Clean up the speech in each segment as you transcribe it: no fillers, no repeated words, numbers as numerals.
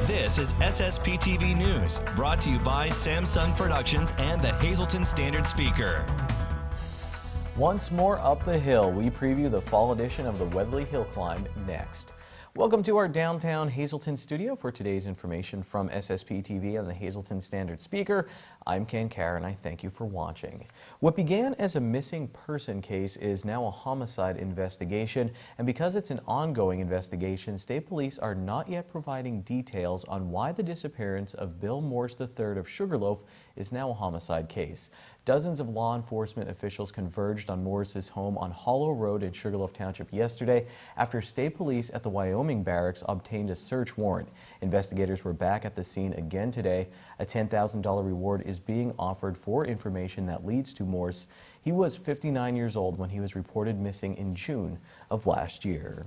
This is SSPTV News, brought to you by Samsung Productions and the Hazleton Standard Speaker. Once more up the hill, we preview the fall edition of the Weatherly Hill Climb next. Welcome to our downtown Hazleton studio for today's information from SSPTV and the Hazleton Standard Speaker. I'm Ken Carr and I thank you for watching. What began as a missing person case is now a homicide investigation, and because it's an ongoing investigation, state police are not yet providing details on why the disappearance of Bill Morse III of Sugarloaf is now a homicide case. Dozens of law enforcement officials converged on Morris's home on Hollow Road in Sugarloaf Township yesterday after state police at the Wyoming barracks obtained a search warrant. Investigators were back at the scene again today. A $10,000 reward is being offered for information that leads to Morse. He was 59 years old when he was reported missing in June of last year.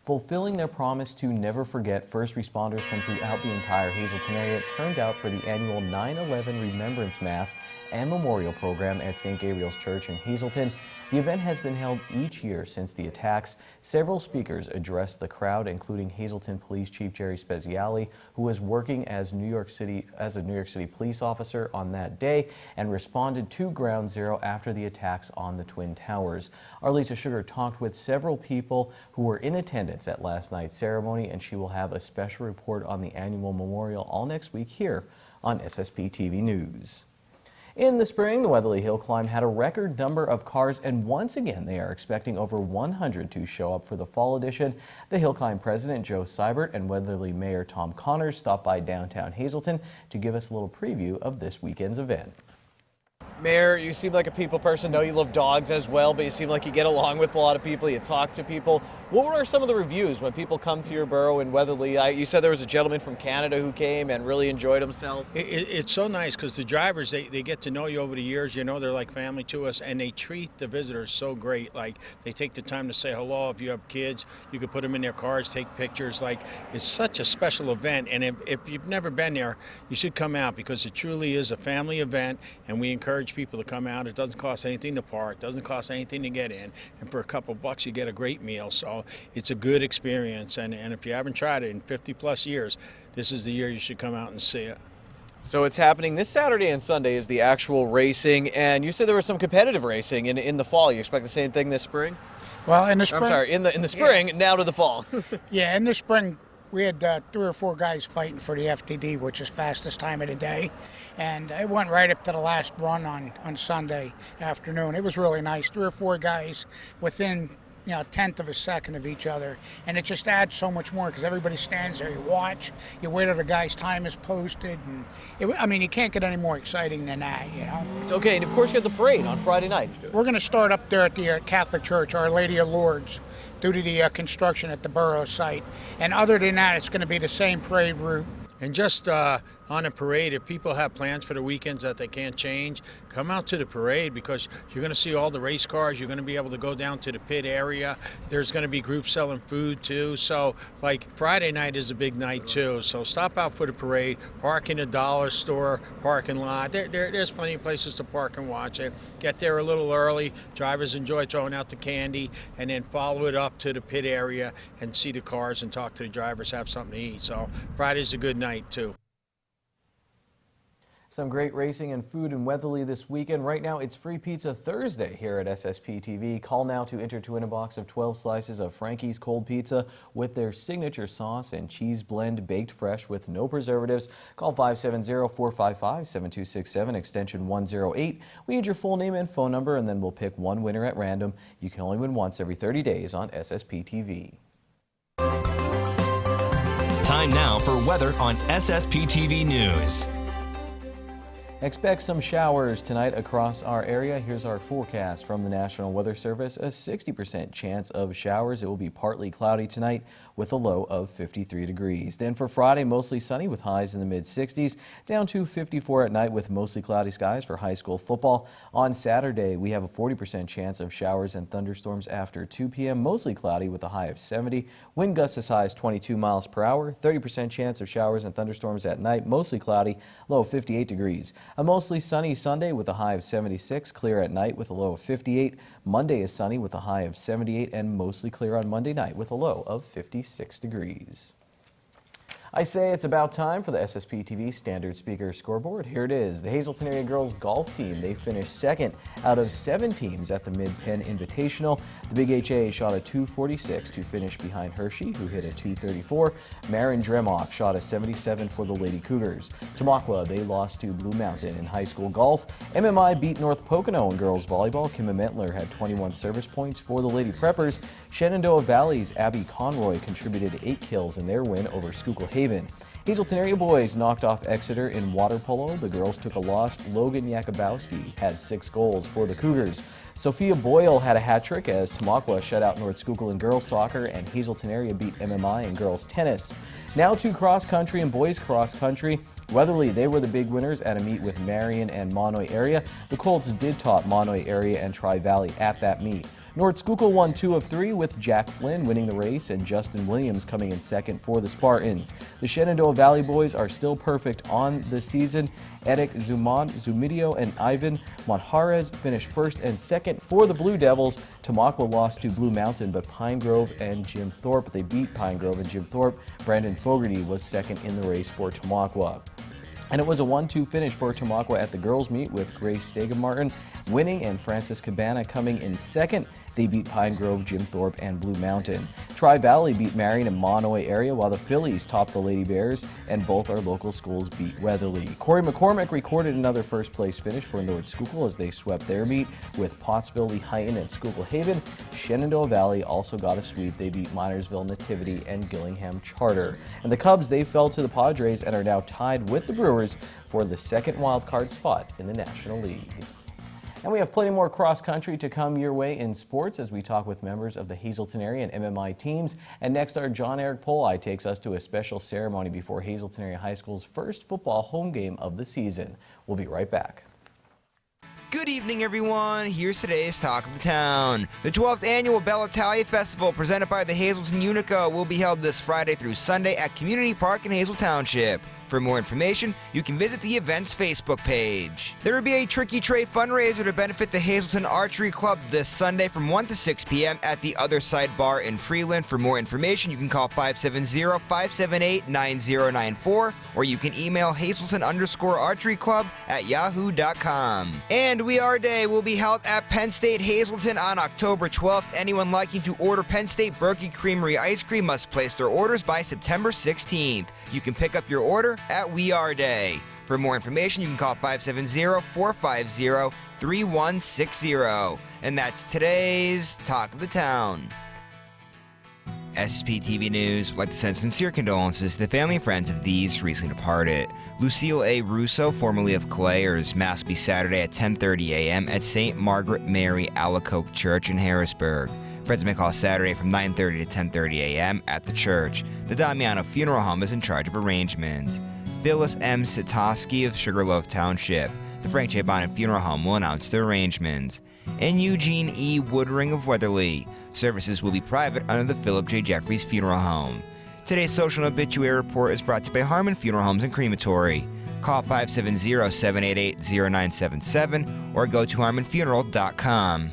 Fulfilling their promise to never forget, first responders from throughout the entire Hazleton area turned out for the annual 9/11 Remembrance Mass and Memorial Program at St. Gabriel's Church in Hazleton. The event has been held each year since the attacks. Several speakers addressed the crowd, including Hazleton Police Chief Jerry Speziale, who was working as a New York City police officer on that day and responded to Ground Zero after the attacks on the Twin Towers. Our Lisa Sugar talked with several people who were in attendance at last night's ceremony, and she will have a special report on the annual memorial all next week here on SSPTV News. In the spring, the Weatherly Hill Climb had a record number of cars, and once again they are expecting over 100 to show up for the fall edition. The Hill Climb president Joe Seibert and Weatherly Mayor Tom Connors stopped by downtown Hazleton to give us a little preview of this weekend's event. Mayor, you seem like a people person. Know you love dogs as well, but you seem like you get along with a lot of people. You talk to people. What are some of the reviews when people come to your borough in Weatherly? You said there was a gentleman from Canada who came and really enjoyed himself. It's so nice because the drivers, they get to know you over the years. You know, they're like family to us, and they treat the visitors so great. Like, they take the time to say hello. If you have kids, you could put them in their cars, take pictures. Like, it's such a special event, and if you've never been there, you should come out because it truly is a family event, and we encourage people to come out. It doesn't cost anything to park, doesn't cost anything to get in, and for a couple bucks you get a great meal. So it's a good experience, and if you haven't tried it in 50 plus years, this is the year you should come out and see it. So it's happening this Saturday and Sunday is the actual racing, and you said there was some competitive racing in the fall. You expect the same thing this spring? Well, in the spring. I'm sorry, in the spring, yeah. Now to the fall. Yeah, in the spring we had 3 or 4 guys fighting for the FTD, which is fastest time of the day, and it went right up to the last run on Sunday afternoon. It was really nice. 3 or 4 guys within a tenth of a second of each other, and it just adds so much more because everybody stands there, you watch, you wait till the guy's time is posted, and you can't get any more exciting than that, you know. It's okay, and of course you got the parade on Friday night. We're going to start up there at the Catholic Church, Our Lady of Lourdes, due to the construction at the borough site, and other than that, it's going to be the same parade route. And just on a parade, if people have plans for the weekends that they can't change, come out to the parade because you're going to see all the race cars. You're going to be able to go down to the pit area. There's going to be groups selling food too. So like Friday night is a big night too. So stop out for the parade, park in the dollar store parking lot. There's plenty of places to park and watch it. Get there a little early. Drivers enjoy throwing out the candy, and then follow it up to the pit area and see the cars and talk to the drivers, have something to eat. So Friday's a good night too. Some great racing and food in Weatherly this weekend. Right now, it's Free Pizza Thursday here at SSPTV. Call now to enter to win a box of 12 slices of Frankie's Cold Pizza with their signature sauce and cheese blend, baked fresh with no preservatives. Call 570-455-7267, extension 108. We need your full name and phone number, and then we'll pick one winner at random. You can only win once every 30 days on SSPTV. Time now for weather on SSPTV News. Expect some showers tonight across our area. Here's our forecast from the National Weather Service. A 60% chance of showers. It will be partly cloudy tonight with a low of 53 degrees. Then for Friday, mostly sunny with highs in the mid-60s, down to 54 at night with mostly cloudy skies for high school football. On Saturday, we have a 40% chance of showers and thunderstorms after 2 p.m., mostly cloudy with a high of 70. Wind gusts as high as 22 miles per hour. 30% chance of showers and thunderstorms at night, mostly cloudy, low of 58 degrees. A mostly sunny Sunday with a high of 76, clear at night with a low of 58. Monday is sunny with a high of 78 and mostly clear on Monday night with a low of 56 degrees. I say it's about time for the SSPTV Standard Speaker Scoreboard. Here it is. The Hazleton Area Girls Golf Team, they finished second out of 7 teams at the Mid-Penn Invitational. The Big HA shot a .246 to finish behind Hershey, who hit a .234. Marin Dremock shot a .77 for the Lady Cougars. Tamaqua, they lost to Blue Mountain. In high school golf, MMI beat North Pocono in girls volleyball. Kim Mentler had 21 service points for the Lady Preppers. Shenandoah Valley's Abby Conroy contributed 8 kills in their win over Schuylkill Haven. Hazleton area boys knocked off Exeter in water polo. The girls took a loss. Logan Yakubowski had 6 goals for the Cougars. Sophia Boyle had a hat trick as Tamaqua shut out North Schuylkill in girls soccer, and Hazleton area beat MMI in girls tennis. Now to cross country and boys cross country. Weatherly, they were the big winners at a meet with Marion and Monoy area. The Colts did top Monoy area and Tri-Valley at that meet. North Schuylkill won 2 of 3 with Jack Flynn winning the race and Justin Williams coming in second for the Spartans. The Shenandoah Valley boys are still perfect on the season. Edic Zumidio and Ivan Monjarez finished first and second for the Blue Devils. Tamaqua lost to Blue Mountain, but Pine Grove and Jim Thorpe, they beat Pine Grove and Jim Thorpe. Brandon Fogarty was second in the race for Tamaqua. And it was a 1-2 finish for Tamaqua at the girls' meet with Grace Stegemartin winning and Francis Cabana coming in second. They beat Pine Grove, Jim Thorpe, and Blue Mountain. Tri-Valley beat Marion and Monoy area, while the Phillies topped the Lady Bears, and both our local schools beat Weatherly. Corey McCormick recorded another first-place finish for North Schuylkill as they swept their meet with Pottsville, Lehighton, and Schuylkill Haven. Shenandoah Valley also got a sweep. They beat Minersville, Nativity, and Gillingham Charter. And the Cubs, they fell to the Padres and are now tied with the Brewers for the second wildcard spot in the National League. And we have plenty more cross-country to come your way in sports as we talk with members of the Hazleton area and MMI teams. And next, our John Eric Polai takes us to a special ceremony before Hazleton Area High School's first football home game of the season. We'll be right back. Good evening, everyone. Here's today's Talk of the Town. The 12th Annual Bella Italia Festival, presented by the Hazleton Unica, will be held this Friday through Sunday at Community Park in Hazel Township. For more information, you can visit the event's Facebook page. There will be a Tricky Tray fundraiser to benefit the Hazleton Archery Club this Sunday from 1 to 6 p.m. at the Other Side Bar in Freeland. For more information, you can call 570-578-9094, or you can email Hazleton_archeryclub@yahoo.com. And We Are Day will be held at Penn State Hazleton on October 12th. Anyone liking to order Penn State Berkey Creamery ice cream must place their orders by September 16th. You can pick up your order at We Are Day. For more information, you can call 570-450-3160. And that's today's Talk of the Town. SSPTV News would like to send sincere condolences to the family and friends of these recently departed. Lucille A. Russo, formerly of Clayers, Mass will be Saturday at 10:30 a.m. at St. Margaret Mary Alacoque Church in Harrisburg. Friends may call Saturday from 9:30 to 10:30 a.m. at the church. The Damiano Funeral Home is in charge of arrangements. Phyllis M. Sitoski of Sugarloaf Township. The Frank J. Bonnet Funeral Home will announce the arrangements. And Eugene E. Woodring of Weatherly. Services will be private under the Philip J. Jeffries Funeral Home. Today's social and obituary report is brought to you by Harmon Funeral Homes and Crematory. Call 570-788-0977 or go to harmonfuneral.com.